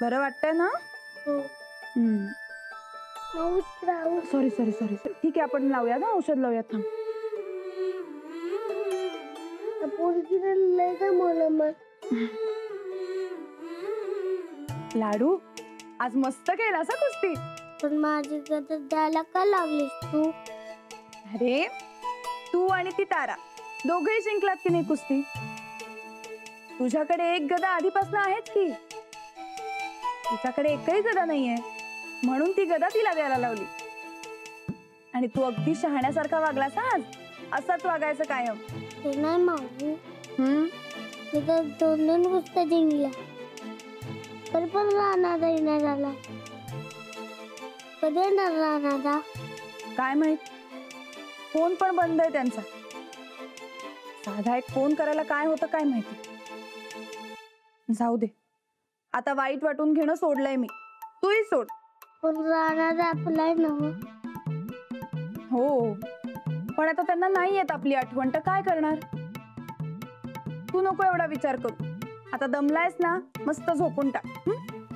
बरं वाटतंय ना? हो. सॉरी सॉरी सॉरी ठीक आहे, आपण लावूया ना, औषध लावूया. थांब. लाडू आज मस्त केलास कुस्ती. पण माझी गदा द्यायला का लावलीस तू? अरे तू आणि ती तारा दोघेही जिंकलात की नाही कुस्ती. तुझ्याकडे एक गदा आधीपासून आहेच की. तिच्याकडे एकही गदा नाहीये, म्हणून ती गदा तिला द्यायला लावली. आणि तू अगदी शहाण्यासारखा वागलास आज. असंच वागायचं कायम. ते नाही माऊ. मी तर 2 कुस्त्या जिंकल्या, तरी पण राहणार नाही झाला. कधी येणार राहणार? काय माहित, फोन पण बंद आहे त्यांचा. साधा एक फोन करायला काय होतं काय माहिती. जाऊ दे, आता वाईट वाटून घेणं सोडलंय मी. तूही सोड. पण राहणार आपलाय ना. हो, पण आता त्यांना नाही येत आपली आठवण, तर काय करणार. तू नको एवढा विचार करू. आता दमलायस ना, मस्त झोपून टाक.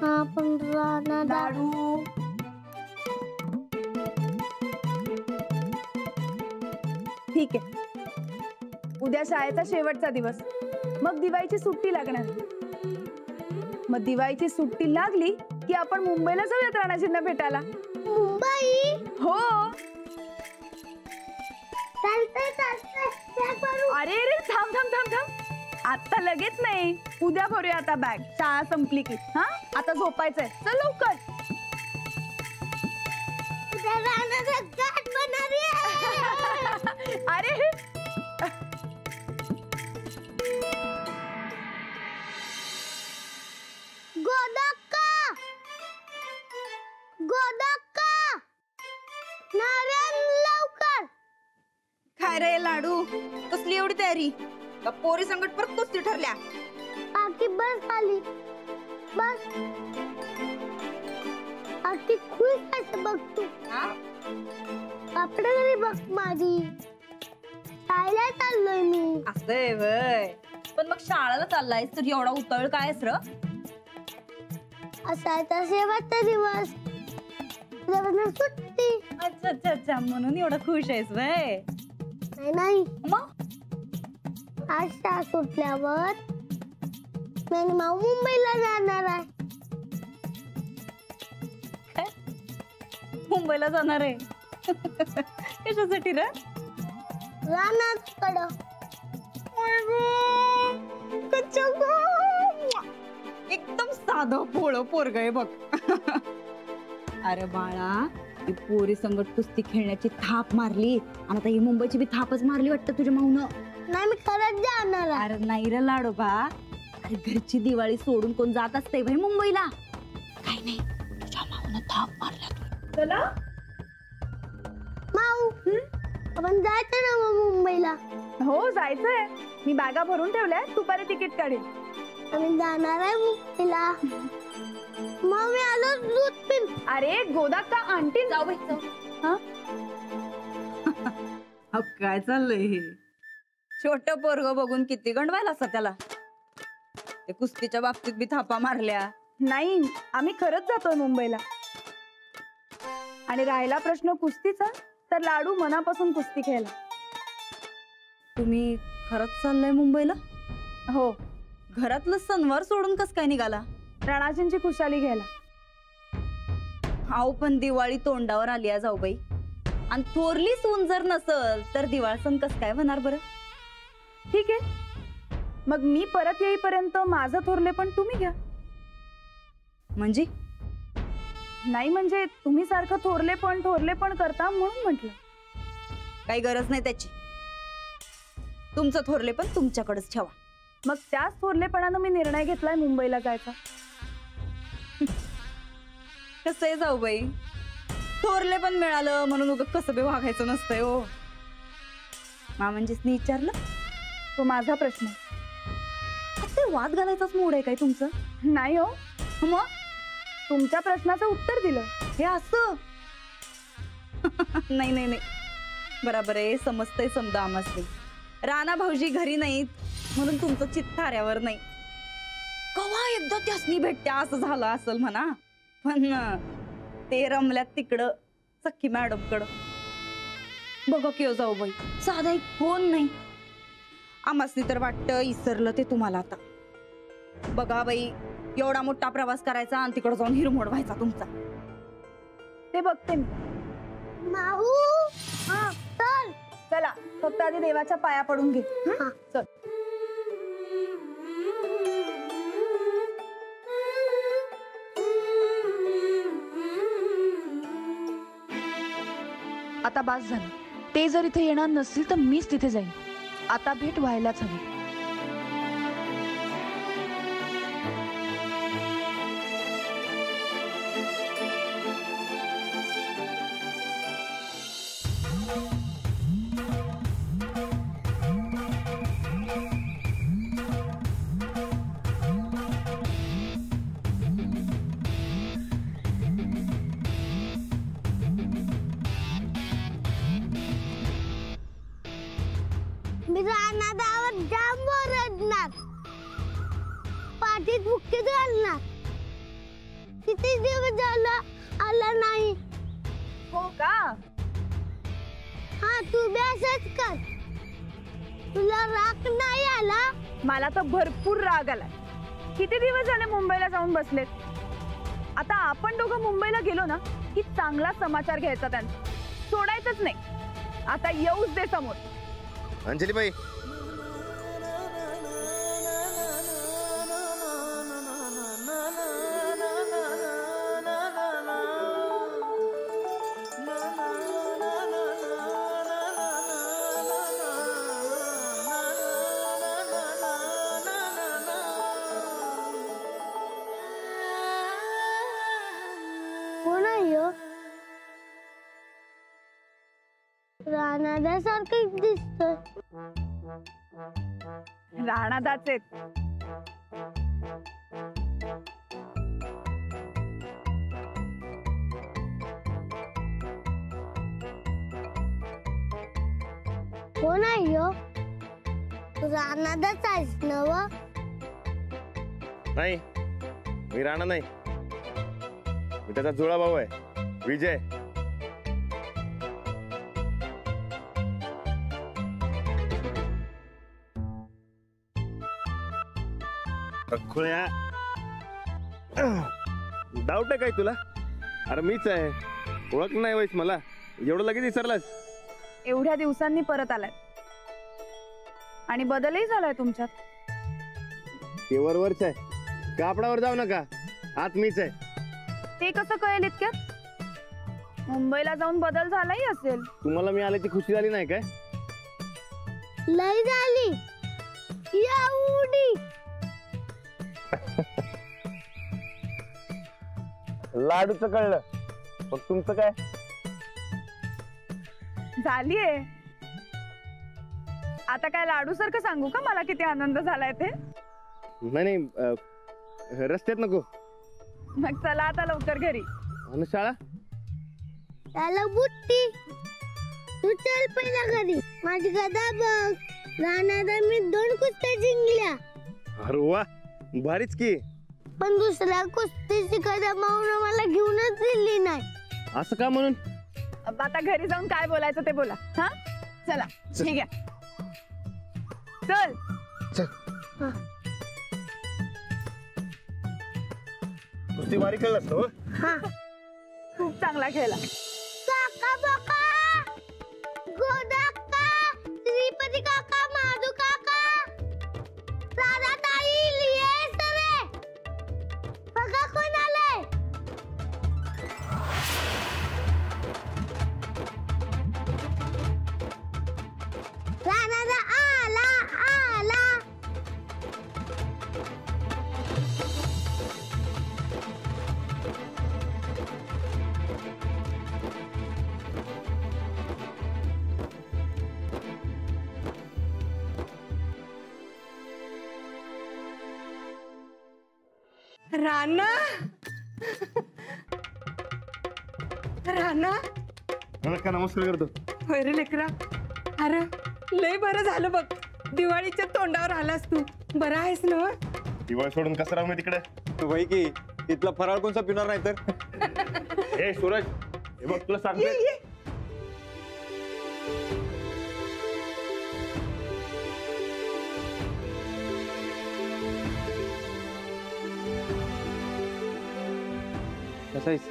हा, पण राहणार लाडू. ठीक आहे, उद्या शाळेचा शेवटचा दिवस, मग दिवाळीची सुट्टी लागणार. मग दिवाळीची सुट्टी लागली की आपण मुंबईला जाऊयात राणाजींना भेटायला. मुंबई? हो. अरे रे थांब थांब थांब थांब, आता लगेच नाही, उद्या भरूया आता बॅग, शाळा संपली की. हा, आता झोपायचंय, चल लवकर. अरे गोदक्का, गोदक्का, नारायण लवकर. काय रे लाडू, कसली एवढी तयारी? का पोरी संकट परत कुस्ती ठरल्या? आकी बस आली, बस. आकी खुश आहे बघ तू. आपल्या घरी बघ माझी. शाळेला चाललोय मी. असंय वय. पण मग शाळेला चाललायस तर एवढा उतावळ काय आहेस र? असायचा शेवटचा दिवस, सुट्टी. अच्छा अच्छा अच्छा, म्हणून एवढा खुश आहेस वय. नाही, मग आज शाळा सुटल्यावर मी मुंबईला जाणार आहे. काय मुंबईला जाणार आहे? कशासाठी रे? रानाकडं. एकदम साधं भोळं पोरग आहे बघ. अरे बाळा, ती पोरी संगत कुस्ती खेळण्याची थाप मारली आणि आता ही मुंबईची बी थापच मारली वाटतं तुझ्या माऊनं. नाही, मी खरंच जाणार आहे. अरे नाही रे लाडोबा, अरे घरची दिवाळी सोडून कोण जात असते भाई मुंबईला? काय नाही, तुझ्या माऊनं थाप मारल्या तू. चला माऊ, आपण जायचं ना मग मुंबईला? हो जायचंय, मी बॅगा भरून ठेवल्या, दुपारी तिकीट काढेल. आम्ही जाणार आहे मुंबईला. मग मी आलो दूध पिन. अरे गोदाक्का आंटी जाऊ बाई. हा, काय चाललंय हे? छोट पोरग बघून किती गंडवायला असता त्याला. ते कुस्तीच्या बाबतीत बी थापा मारल्या. नाही, आम्ही खरंच जातोय मुंबईला. आणि राहिला प्रश्न कुस्तीचा, तर लाडू मनापासून कुस्ती खेळला. तुम्ही खरंच चाललंय मुंबईला? हो. घरातलं सणवार सोडून कस काय निघाला? राणाजींची खुशाली घ्यायला. आव पण दिवाळी तोंडावर आली आहे जाऊबाई, आणि थोरली सून जर नसल तर दिवाळ सण कस काय होणार बरं? ठीक आहे, मग मी परत येईपर्यंत माझं थोरले पण तुम्ही घ्या. म्हणजे? नाही म्हणजे तुम्ही सारखं थोरले पण करता म्हणून म्हटलं. काही गरज नाही त्याची. तुमचं थोरले पण तुमच्याकडेच ठेवा. मग त्याच थोरलेपणानं मी निर्णय घेतलाय मुंबईला जायचा. कसं आहे जाऊबाई, थोरले पण मिळालं म्हणून उगाच कसं बी वागायचं नसतंय हो. मामांजीसनी विचारलं? तो माझा प्रश्न. ते वाद घालायचाच मूड आहे काय तुमचं? नाही हो. मग तुमच्या प्रश्नाचं उत्तर दिलं. हे असं? नाही नाही नाही, बरोबर आहे, समजतंय समजा आम्हाला. राणा भाऊजी घरी नाहीत म्हणून तुमचं चित्त थाऱ्यावर नाही. कवा एकदा त्यासनी भेटत्या असं झालं असल म्हणा. पण ते रमल्यात तिकडं सख्खी मॅडम कडं. बघा की जाऊ बाई, साधा एक फोन नाही. आम्हासनी तर वाटतं इसरलं ते तुम्हाला आता. बघा बाई, एवढा मोठा प्रवास करायचा आणि तिकडे जाऊन हिरमोड व्हायचा तुमचा. ते बघते मी. माऊ हा चल. चला, फक्त आधी देवाच्या पाया पडून घे. हा. चल. आता बास झालं. ते जर इथे येणार नसतील तर मीच तिथे जाईन. आता भेट व्हायलाच हवी. मी रानादावर जाम ओरडणार, पाठीत बुक्कीत घालणार. किती दिवस झालं आला नाही. हो का? हा, तू बी असंच कर. तुला राग नाही आला? मला तर भरपूर राग आलाय. किती दिवस झाले मुंबईला जाऊन बसलेत. आता आपण दोघं मुंबईला गेलो ना की चांगला समाचार घ्यायचा त्यांचा, सोडायचंच नाही. आता येऊच दे समोर. अंजली बाई, कोण आहे ह्यो? रानादासारखं दिसतोय. राणादाचे कोण आहे ह्यो? रानादाच आहेस ना व? नाही, मी राणा नाही. मी त्याचा जुळा भाऊ आहे, विजय. खुळ्या, डाऊट आहे काय तुला? अरे मीच आहे. ओळख नाही वयस मला? एवढं लगेच विसरलास? एवढ्या दिवसांनी परत आलाय आणि बदलही झालाय तुमच्यात. ते वरवरच आहे, कापडावर जाऊ नका. आत मीच आहे. ते कसं कळेल इतक्यात? मुंबईला जाऊन बदल झालाही असेल. तुम्हाला मी आल्याची खुशी झाली नाही काय? लय झाली एवढी. लाडूचं कळलं, पण तुमचं काय? झालीये. आता काय लाडू सारखं सांगू का मला किती आनंद झालाय ते? नाही, रस्त्यात नको. मग चला आता लवकर घरी. आणि शाळा? त्याला बुट्टी. तू चल पहिला घरी. माझी गदा बघ. रानादा मी 2 कुस्त्या जिंकल्या. अरे वा, भारीच की. पण दुसऱ्या कुस्ती शिकायला माऊन मला घेऊनच दिली नाही. असं का म्हणून? आता घरी जाऊन काय बोलायचं ते बोला. हा, चला. ठीक आहे, चल. कुस्ती भारी खेळलास ना? हा, खूप चांगला खेळला. काका बका, गोदाका, श्रीपती काका, माधू काका, राधा ताई, लिये सरे. बघा कोण आलंय. राधा आला आला. राणा, राणा. नमस्कार. नमस्कार करतो. होय रे लेकरा. अरे लय बरं झालं बघ, दिवाळीच्या तोंडावर आलास तू. बरा आहेस ना? दिवाळी सोडून कसं राहू मी तिकडे. वही की इथला फराळ कोणचा पिणार नाही तर. हे सूरज, हे बघ तुला सांगते. कसा आहेस?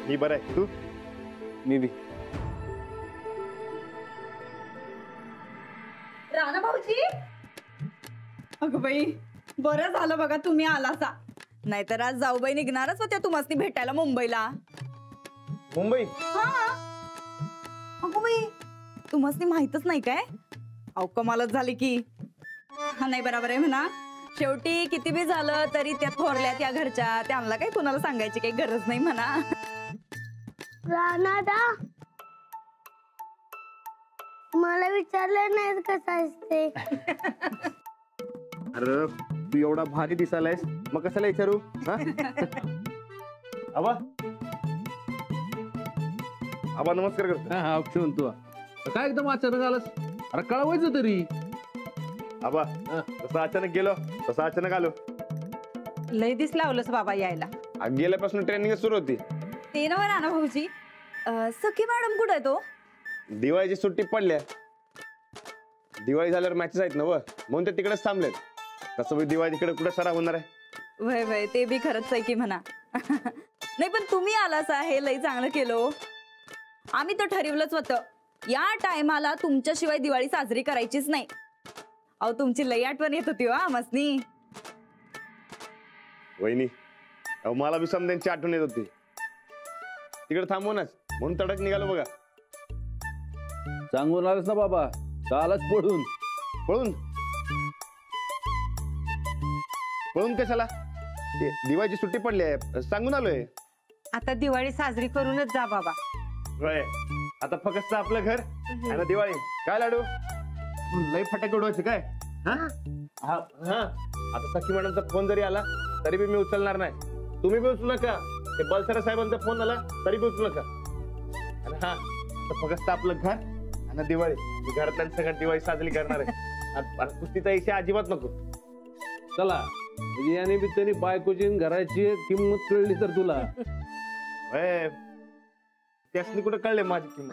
मी बरं आहे, तू? मी बी. राणा भाऊजी, अगं बाई बरं झालं बघा तुम्ही आलासा, नाहीतर आज जाऊबाई निघणारच होत्या तुम्हाला भेटायला मुंबईला. मुंबई? अगं बाई तुम्हाला माहितच नाही काय? अहो कमालच झाली की. हा नाही बरोबर आहे म्हणा. शेवटी किती बी झालं तरी त्या थोरल्या त्या घरच्या, त्यांना काही कुणाला सांगायची काही गरज नाही म्हणा. रानादा मला विचारलं नाही कसं असते. अरे तू एवढा भारी दिसायलायस, मग कशाला विचारू? हा? आबा, आबा नमस्कार करतो. हा अक्षय तू काय एकदम अचानक आलास? अरे कळवायचं तरी. आबा जसं अचानक गेलो तसं अचानक आलो. लय दिस लावलंस बाबा यायला. गेल्यापासून ट्रेनिंग सुरू होती. ते ना राणा भाऊजी, सखी मॅडम कुठे आहे तो? दिवाळीची सुट्टी पडल्या. दिवाळी झाल्यावर मॅचेस आहेत ना व, म्हणून ते तिकडेच थांबलेत. तसं बी दिवाळी तिकडे कुठे सराव होणार आहे. वय वय ते बी खरंच आहे की म्हणा. नाही पण तुम्ही आलासा हे लई चांगलं केलं. आम्ही तर ठरवलंच होतं या टायमाला तुमच्याशिवाय दिवाळी साजरी करायचीच नाही. अहो तुमची लई आठवण येत होती हो मसनी. वहिनी, अहो मला बी समद्यांची आठवण येत होती. तिकडे थांबवूनच म्हणून तडक निघालो बघा. सांगून आलास ना बाबा, चालच पडून. पळून? पळून कशाला? ते दिवाळीची सुट्टी पडली आहे, सांगून आलोय. आता दिवाळी साजरी करूनच जा बाबा. होय, आता फक्त आपलं घर आणि दिवाळी. काय लाडू लई फटाके उडवायचे काय? हा हा हा. आता सखी मॅडमचा फोन जरी आला तरी बी मी उचलणार नाही. तुम्ही बी उचलू नका. ते बलसरा साहेबांचा फोन आला तरी बी उचलू नका. आणि हा आता फक्त आपलं घर आणि दिवाळी. मी घरातल्या सगळ्या दिवाळी साजरी करणार आहे. आणि कुस्तीचा इशा अजिबात नको. चला म्हणजे या निमित्ताने बायकोची आणि घराची किंमत कळली तर तुला. होय, त्यासनी कुठं कळले माझी किंमत.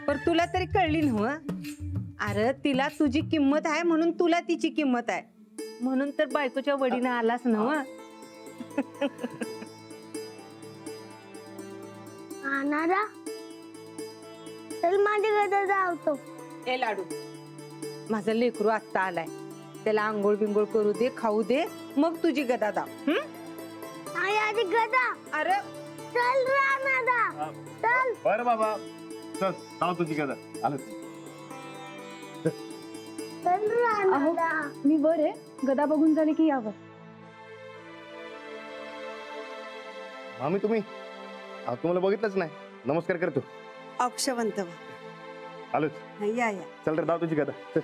पर तुला तरी कळली नव्ह? अरे तिला तुझी किंमत आहे म्हणून तुला तिची किंमत आहे. म्हणून तर बायकोच्या वडीनं आलास नव्ह. रानादा चल माझ्या गदा जावतो. ए लाडू, माझा लेकरू आत्ता आलाय, त्याला आंघोळ बिंघोळ करू दे, खाऊ दे, मग तुझी गदा दाव. आई आधी गदा. अरे चल रानादा चल. बरं बाबा, चल जाऊ तुझी गदा. आलं चल रानादा. मी वर आहे, गदा बघून झाली की यावं. मामी तुम्ही? तुम्हाला बघितलंच नाही. नमस्कार करतो. अक्षवंत आलोच. या या. चल तर दाव तुझी गदा. चल.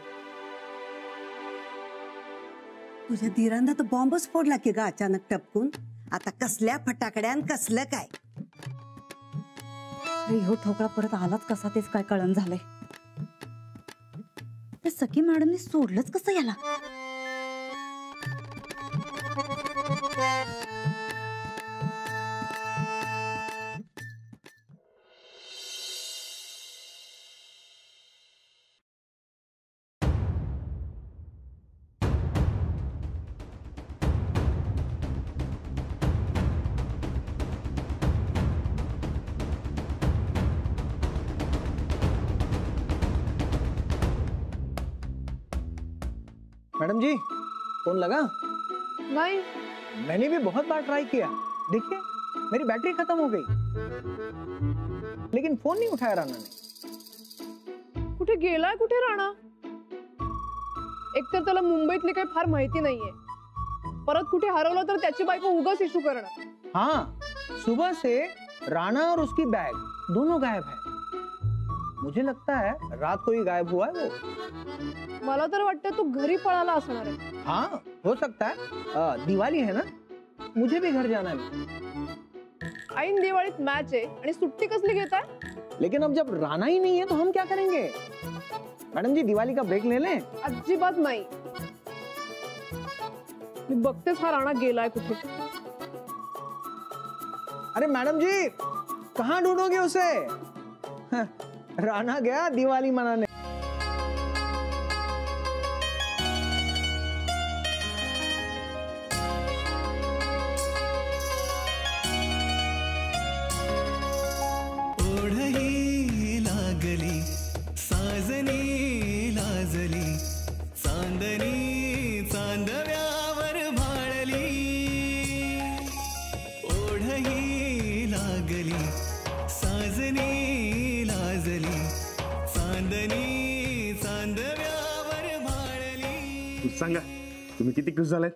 तुझ्या धीरांना तर बॉम्बच फोडला की ग अचानक टपकून. आता कसल्या फटाकड्यान कसलं काय? हो ठोकळा परत आलाच कसा तेच काय कळण झालंय. ते सखी मॅडमने सोडलंच कसं याला? मैडम जी फोन लगा? नाही. मैंने भी बहुत बार ट्राई किया, देखिए मेरी बैटरी खत्म हो गई, लेकिन फोन नहीं उठाया राणा ने. कुठे गेलाय कुठे राणा? एकतर त्याला मुंबईतली काही फार माहिती नाहीये. परत कुठे हरवलं तर त्याची बायको उगाच इशू करणार. हाँ, सुबह से राणा और उसकी बैग दोनों गायब है. मुझे लगता है रात को ही गायब हुआ है वो. मला तर वाटतं तू घरी पळाला असणार आहे. हाँ हो सकता है. दिवाली है ना, मुझे भी घर जाना है। ऐन दिवाळीत मॅच आहे आणि सुट्टी कसली घेताय? लेकिन अब जब राणा ही नहीं है तो हम क्या करेंगे? मैडम जी दिवाली का ब्रेक ले लें। अजिबात नाही. मी बघतेच हा राणा गेलाय कुठे. अरे मैडम जी कहाँ ढूंढोगे उसे? राणा गया दिवाली मनाने। ओढही लागली साजनी लाजली चांदणी चांदव्यावर भाळली ओढही लागली साजनी लाजली चांदणी चांदव्यावर भाळली. सांगा तुम्ही किती खुश झालाय?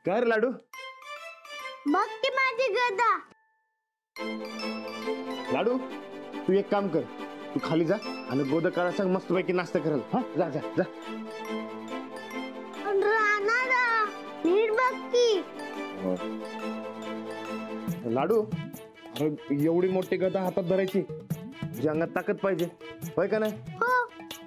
काय रे लाडू? बघ की माझी गदा. लाडू तू एक काम कर, तू खाली जा आणि गोदकाला सांग मस्तपैकी नाश्ता करेल. हा जा जा जा. पण राणा नीट बघ की. लाडू अरे एवढी मोठी गदा हातात धरायची तुझ्या अंगात ताकद पाहिजे होय का नाही? हो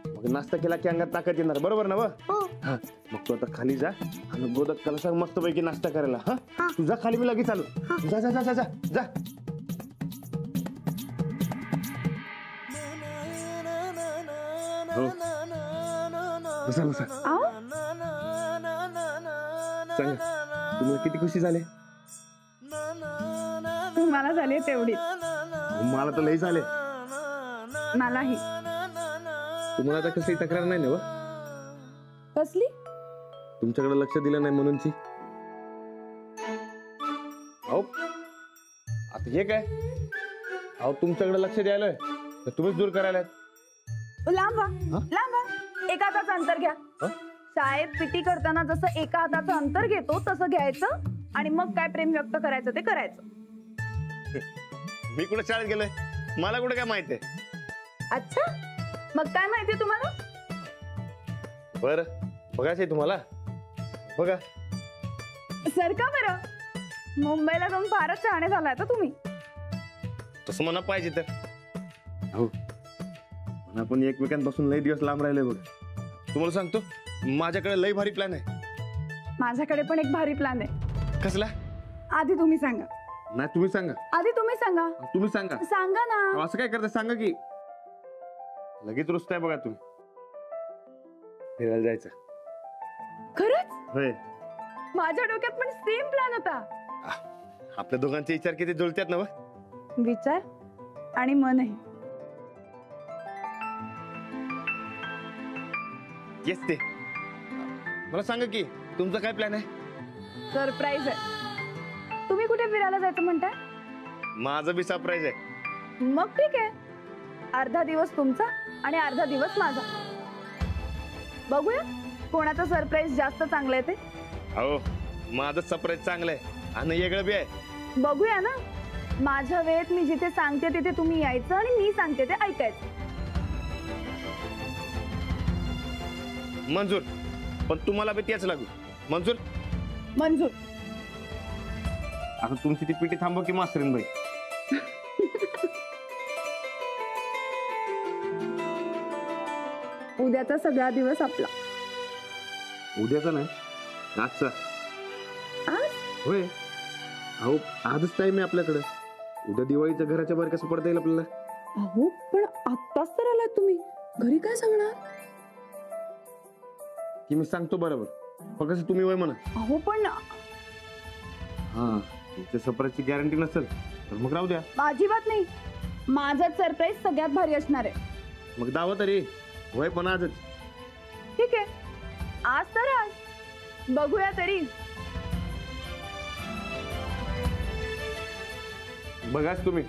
मग नाश्ता केला की अंगात ताकद येणार बरोबर ना? हो. हा मग तू आता खाली जा आणि गोदकाला सांग मस्तपैकी नाश्ता करायला. हा तू जा खाली, मी लगेच चालू. जा जा जा जा जा जा. हो. बसा बसा. सांगा तुम्ही किती खुशी झाले? तुम्हाला झाली तेवढी. मला तर लई झाले. मलाही. तुम्हाला आता कसली तक्रार नाही ना? कसली? तुमच्याकडे लक्ष दिलं नाही म्हणूनची. अहो आता हे काय? अहो तुमच्याकडे लक्ष द्यायला तर तुम्हीच दूर करायला. लांब लांब एका हाताचं अंतर घ्या. शाळेत पीटी करताना जसं एका हाताचं अंतर घेतो तसं घ्यायचं आणि मग काय प्रेम व्यक्त करायचं ते करायचं. मी कुठे शाळेत गेलोय? मला कुठे काय माहितीये? अच्छा मग काय माहितीये तुम्हाला? बर बघायचंय तुम्हाला? बघा. सरका बरं. मुंबईला जाऊन फारच शहाणे झालाय तर तुम्ही. तसं म्हणा पाहिजे तर. हो पण आपण एकमेकांपासून लई दिवस लांब राहिले. बघ तुम्हाला सांगतो माझ्याकडे लई भारी प्लॅन आहे. माझ्याकडे पण एक भारी प्लॅन आहे. कसला? आधी तुम्ही सांगा. नाही तुम्ही सांगा. आधी तुम्ही सांगा. तुम्ही सांगा. सांगा ना. असं काय करता सांगा की. लगेच रुसताय बघा तुम्ही. फिरायला जायचं. खरंच? होय. माझ्या डोक्यात पण सेम प्लॅन होता. आपल्या दोघांचे विचार किती जुळतात ना? विचार आणि मनही. येस ते. मला सांगा की तुमचा काय प्लॅन आहे? सरप्राईज आहे. तुम्ही कुठे फिरायला जायचं म्हणताय? माझं बी सरप्राईज आहे. मग ठीक आहे. अर्धा दिवस तुमचा आणि अर्धा दिवस माझा. बघूया कोणाचं सरप्राईज जास्त चांगलं आहे ते. हो माझं सरप्राईज चांगलं आहे आणि वेगळं बी आहे. बघूया ना. माझ्या वेळेत मी जिथे सांगते तिथे तुम्ही यायचं आणि मी सांगते ते ऐकायचं. मंजूर. पण तुम्हाला बी तेच लागू. मंजूर? मंजूर. आता तुमची ती पिटी थांबव की मास्तरीन बाई. उद्याचा सगळा दिवस आपला. उद्याचा नाही आजचा. आज? होय. अहो आजच टाइम आहे आपल्याकडे. उद्या दिवाळीचं घराच्या बाहेर कसं पडता येईल आपल्याला? अहो पण आत्ताच तर आलात तुम्ही. घरी काय सांगणार? की मी सांगतो बरोबर फक्त तुम्ही वय म्हणा. अहो पण हा तुमच्या सरप्राईजची गॅरंटी नसेल तर मग राहू द्या. अजिबात नाही. माझा सरप्राईज सगळ्यात भारी असणार आहे. मग दावा तरी वय पण आजच. ठीक आहे. आज तर आज. बघूया तरी. बघाच तुम्ही.